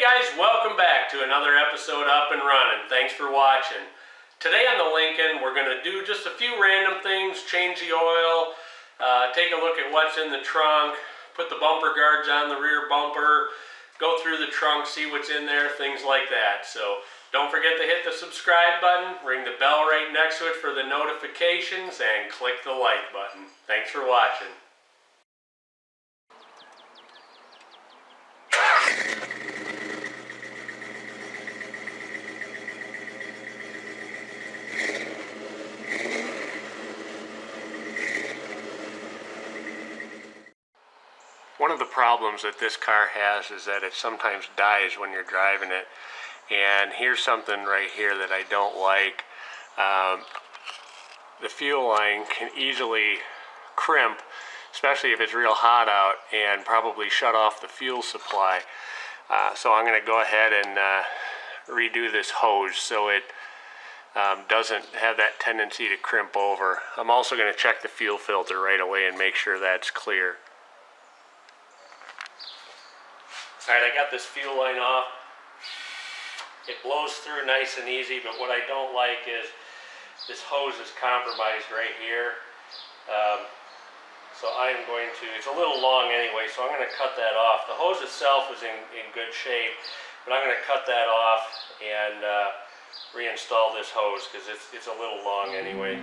guys, welcome back to another episode Up and Running. Thanks for watching. Today on the Lincoln, we're going to do just a few random things, change the oil, take a look at what's in the trunk, put the bumper guards on the rear bumper, go through the trunk, see what's in there, things like that. So don't forget to hit the subscribe button, ring the bell right next to it for the notifications, and click the like button. Thanks for watching. One of the problems that this car has is that it sometimes dies when you're driving it. And here's something right here that I don't like. The fuel line can easily crimp, especially if it's real hot out, and probably shut off the fuel supply. So I'm going to go ahead and redo this hose so it doesn't have that tendency to crimp over. I'm also going to check the fuel filter right away and make sure that's clear. Alright, I got this fuel line off. It blows through nice and easy, but what I don't like is this hose is compromised right here. So I'm going to, it's a little long anyway, so I'm going to cut that off. The hose itself is in good shape, but I'm going to cut that off and reinstall this hose because it's a little long anyway.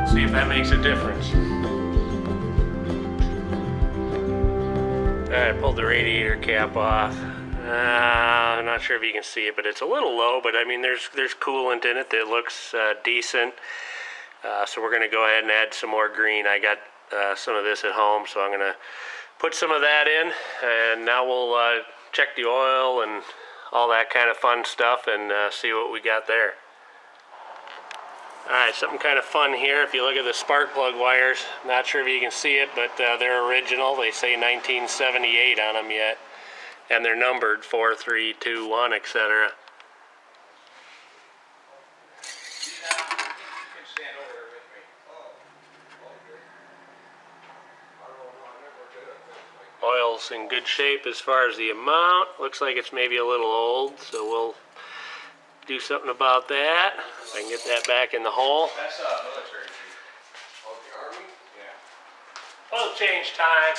See if that makes a difference. Alright, I pulled the radiator cap off. I'm not sure if you can see it, but it's a little low, but I mean there's coolant in it that looks decent. So we're going to go ahead and add some more green. I got some of this at home, so I'm going to put some of that in, and now we'll check the oil and all that kind of fun stuff and see what we got there. Alright, something kind of fun here. If you look at the spark plug wires, not sure if you can see it, but they're original. They say 1978 on them yet. And they're numbered 4, 3, 2, 1, etc. Oil's in good shape as far as the amount. Looks like it's maybe a little old, so we'll do something about that. If I can get that back in the hole. That's military. Oh, the Army? Yeah. Oil change time.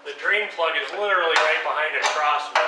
The drain plug is literally right behind a cross member.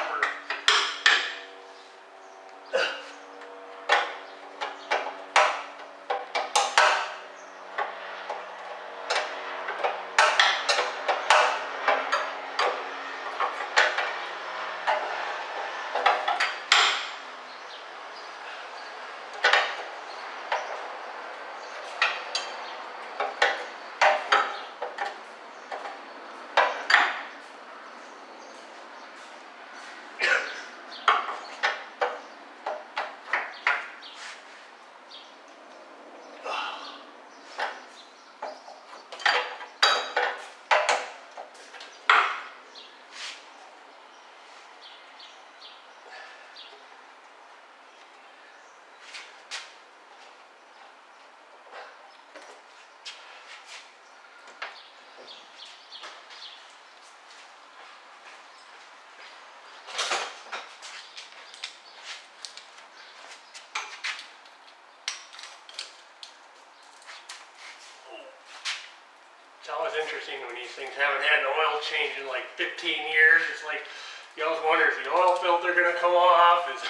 always interesting when these things haven't had an oil change in like 15 years. It's like, you always wonder, is the oil filter going to come off? Is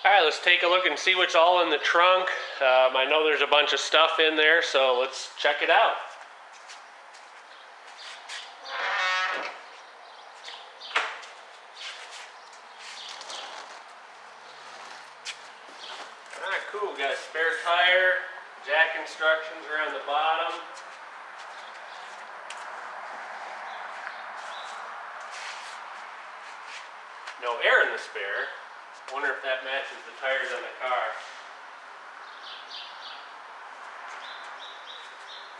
Alright, let's take a look and see what's all in the trunk. I know there's a bunch of stuff in there, so let's check it out. Alright, cool. Got a spare tire. Jack instructions are on the bottom. No air in the spare. Wonder if that matches the tires on the car.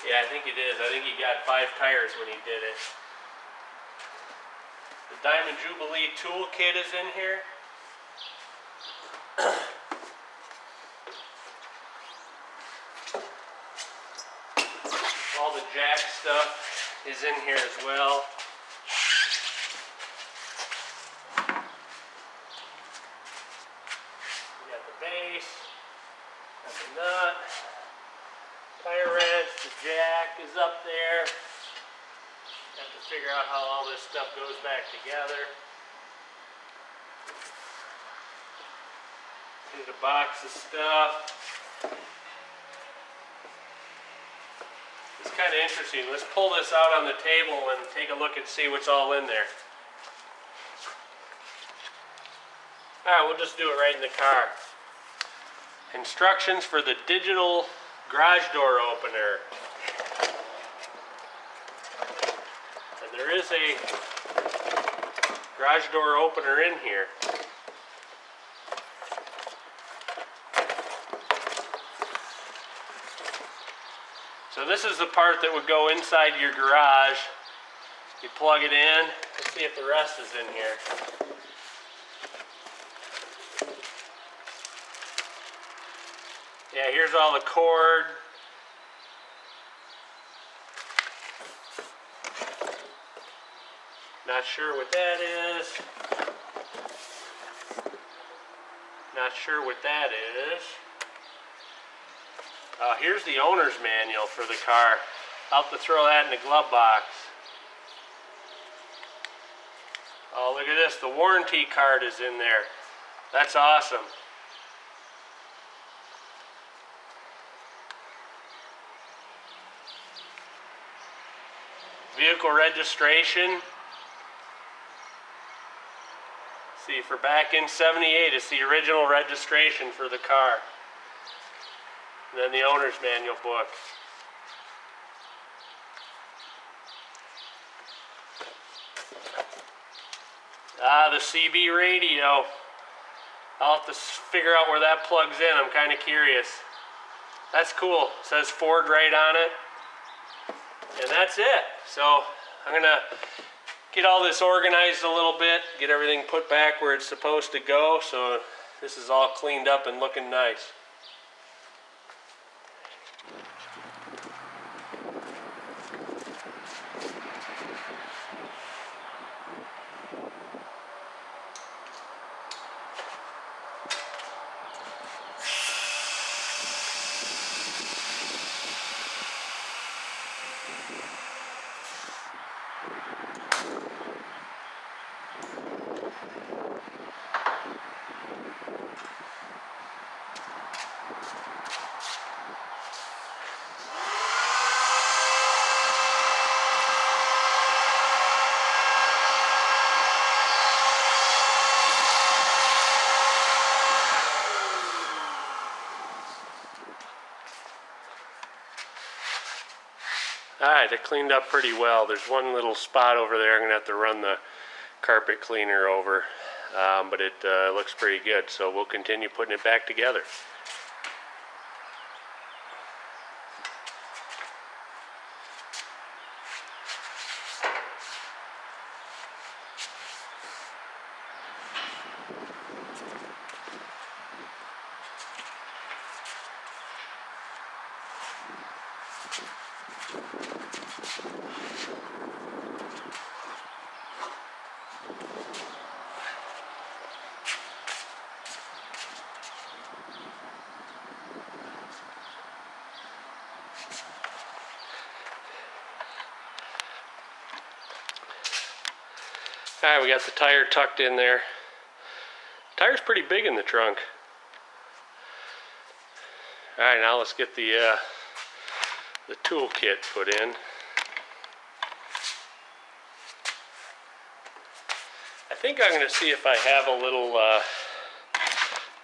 Yeah, I think it is. I think he got 5 tires when he did it. The Diamond Jubilee toolkit is in here. All the jack stuff is in here as well. Base, got the nut, tire wrench, the jack is up there. Have to figure out how all this stuff goes back together. Here's a box of stuff. It's kind of interesting. Let's pull this out on the table and take a look and see what's all in there. Alright, we'll just do it right in the car. Instructions for the digital garage door opener. And there is a garage door opener in here. So this is the part that would go inside your garage. You plug it in. Let's see if the rest is in here. Yeah, here's all the cord. Not sure what that is. Not sure what that is. Here's the owner's manual for the car. I'll have to throw that in the glove box. Oh, look at this. The warranty card is in there. That's awesome. Vehicle registration. See, for back in '78, it's the original registration for the car. And then the owner's manual book. The CB radio. I'll have to figure out where that plugs in. I'm kind of curious. That's cool. It says Ford right on it. And that's it. So I'm gonna get all this organized a little bit, get everything put back where it's supposed to go, so this is all cleaned up and looking nice. Alright, it cleaned up pretty well. There's one little spot over there I'm going to have to run the carpet cleaner over, but it looks pretty good, so we'll continue putting it back together. Alright, we got the tire tucked in there. Tire's pretty big in the trunk. Alright, now let's get the toolkit put in. I think I'm going to see if I have a little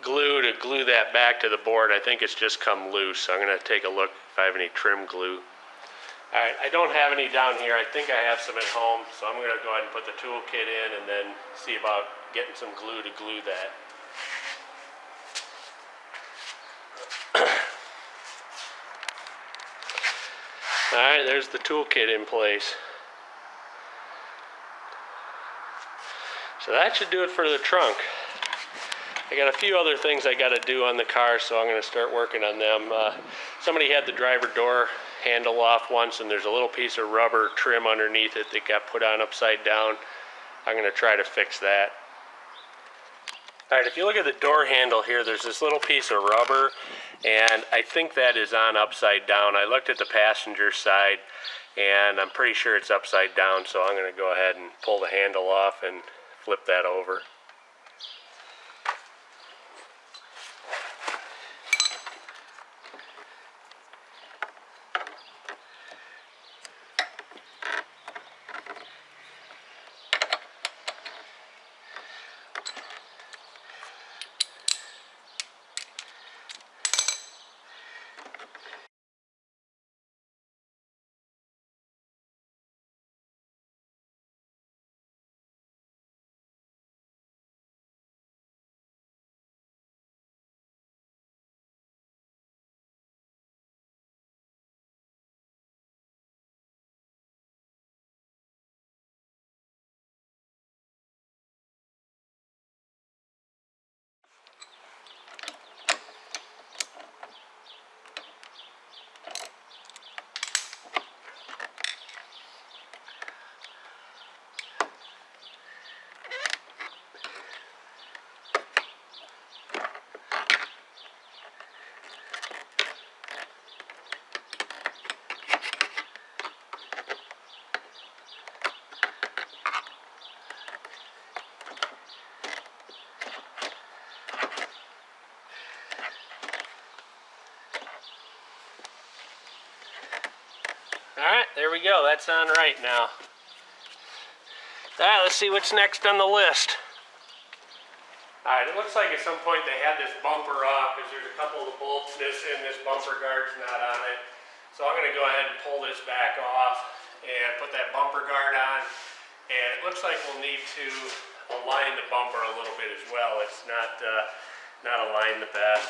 glue to glue that back to the board. I think it's just come loose, so I'm going to take a look if I have any trim glue. Alright, I don't have any down here. I think I have some at home, so I'm going to go ahead and put the toolkit in and then see about getting some glue to glue that. Alright, there's the toolkit in place. So that should do it for the trunk. I got a few other things I got to do on the car, so I'm going to start working on them. Somebody had the driver door handle off once, and there's a little piece of rubber trim underneath it that got put on upside down. I'm going to try to fix that. Alright, if you look at the door handle here, there's this little piece of rubber, and I think that is on upside down. I looked at the passenger side, and I'm pretty sure it's upside down, so I'm going to go ahead and pull the handle off and flip that over. Alright, there we go. That's on right now. Alright, let's see what's next on the list. Alright, it looks like at some point they had this bumper off because there's a couple of the bolts missing. This bumper guard's not on it. So I'm going to go ahead and pull this back off and put that bumper guard on. And it looks like we'll need to align the bumper a little bit as well. It's not aligned the best.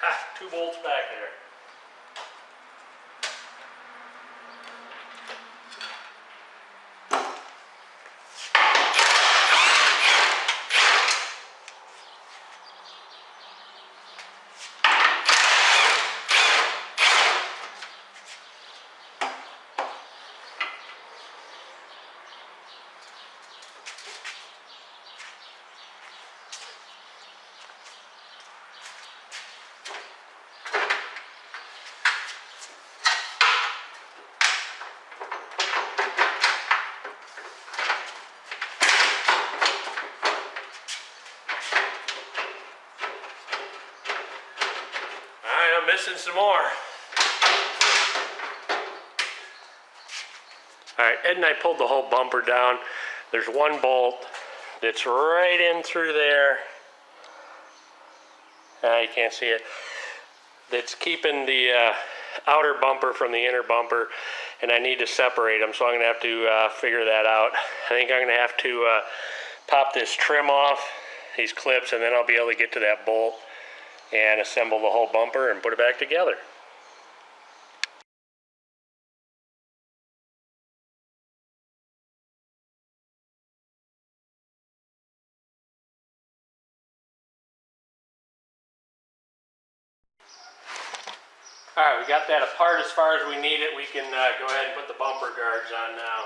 Ha! 2 bolts back there. this and some more. Alright, Ed and I pulled the whole bumper down. There's one bolt that's right in through there. You can't see it. That's keeping the outer bumper from the inner bumper, and I need to separate them, so I'm going to have to figure that out. I think I'm going to have to pop this trim off, these clips, and then I'll be able to get to that bolt and assemble the whole bumper and put it back together. Alright, we got that apart as far as we need it. We can go ahead and put the bumper guards on now.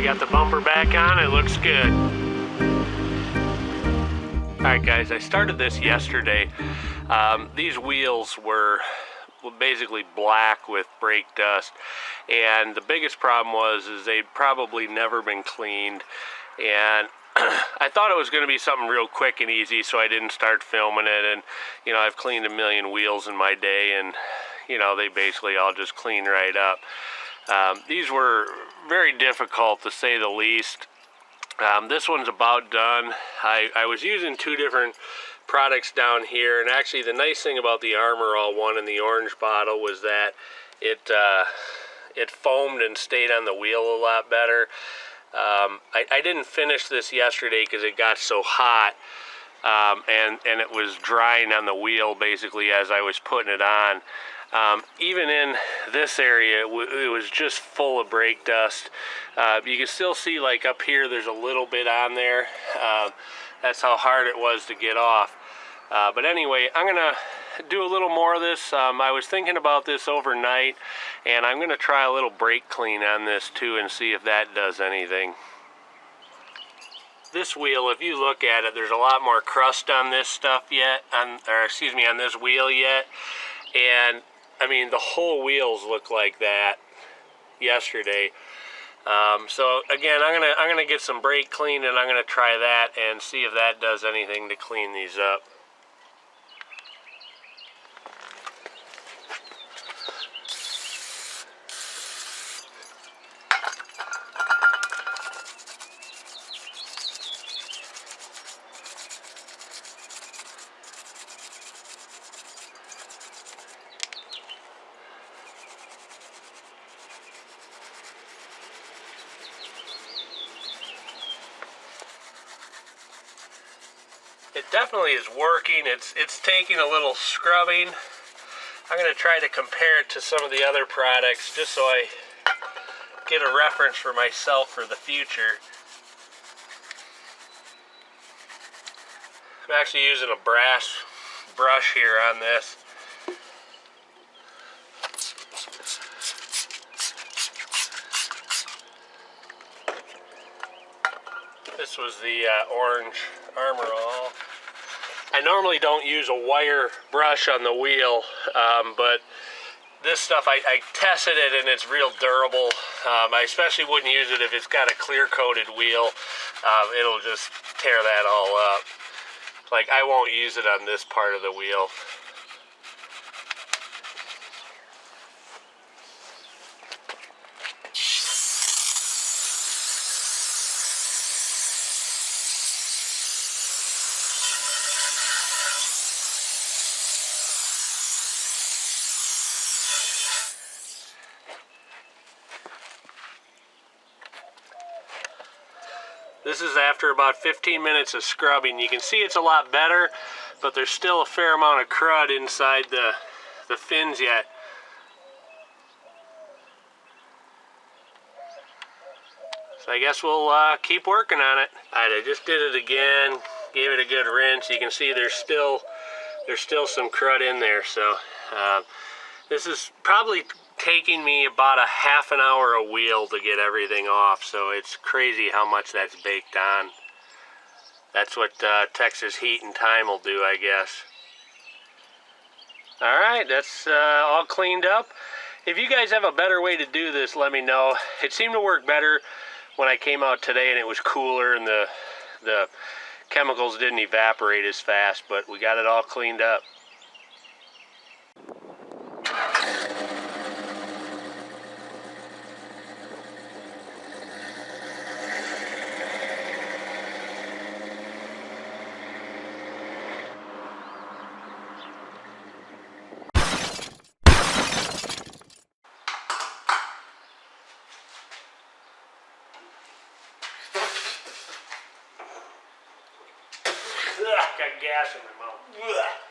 Got the bumper back on, it looks good. Alright guys, I started this yesterday. These wheels were basically black with brake dust, and the biggest problem was they'd probably never been cleaned, and I thought it was going to be something real quick and easy, so I didn't start filming it. And you know, I've cleaned a million wheels in my day, and you know, they basically all just clean right up. These were very difficult, to say the least. This one's about done. I was using two different products down here, and actually the nice thing about the Armor All one in the orange bottle was that it foamed and stayed on the wheel a lot better. I didn't finish this yesterday because it got so hot, and it was drying on the wheel basically as I was putting it on. Even in this area, it was just full of brake dust. You can still see, like up here, there's a little bit on there. That's how hard it was to get off. But anyway, I'm gonna do a little more of this. I was thinking about this overnight, and I'm gonna try a little brake clean on this too and see if that does anything. This wheel, if you look at it, there's a lot more crust on this stuff yet, on this wheel yet. And I mean, the whole wheels look like that yesterday. So again, I'm gonna get some brake clean, and I'm gonna try that and see if that does anything to clean these up. It definitely is working. It's taking a little scrubbing. I'm going to try to compare it to some of the other products just so I get a reference for myself for the future. I'm actually using a brass brush here on this. This was the orange Armor All. I normally don't use a wire brush on the wheel, but this stuff, I tested it and it's real durable. I especially wouldn't use it if it's got a clear-coated wheel. It'll just tear that all up. Like, I won't use it on this part of the wheel. This is after about 15 minutes of scrubbing. You can see it's a lot better, but there's still a fair amount of crud inside the fins yet. So I guess we'll keep working on it. Alright, I just did it again, gave it a good rinse. You can see there's still some crud in there. So this is probably taking me about a half an hour a wheel to get everything off, so it's crazy how much that's baked on. That's what Texas heat and time will do, I guess. Alright, that's all cleaned up. If you guys have a better way to do this, let me know. It seemed to work better when I came out today and it was cooler and the chemicals didn't evaporate as fast, but we got it all cleaned up. Got gas in my mouth.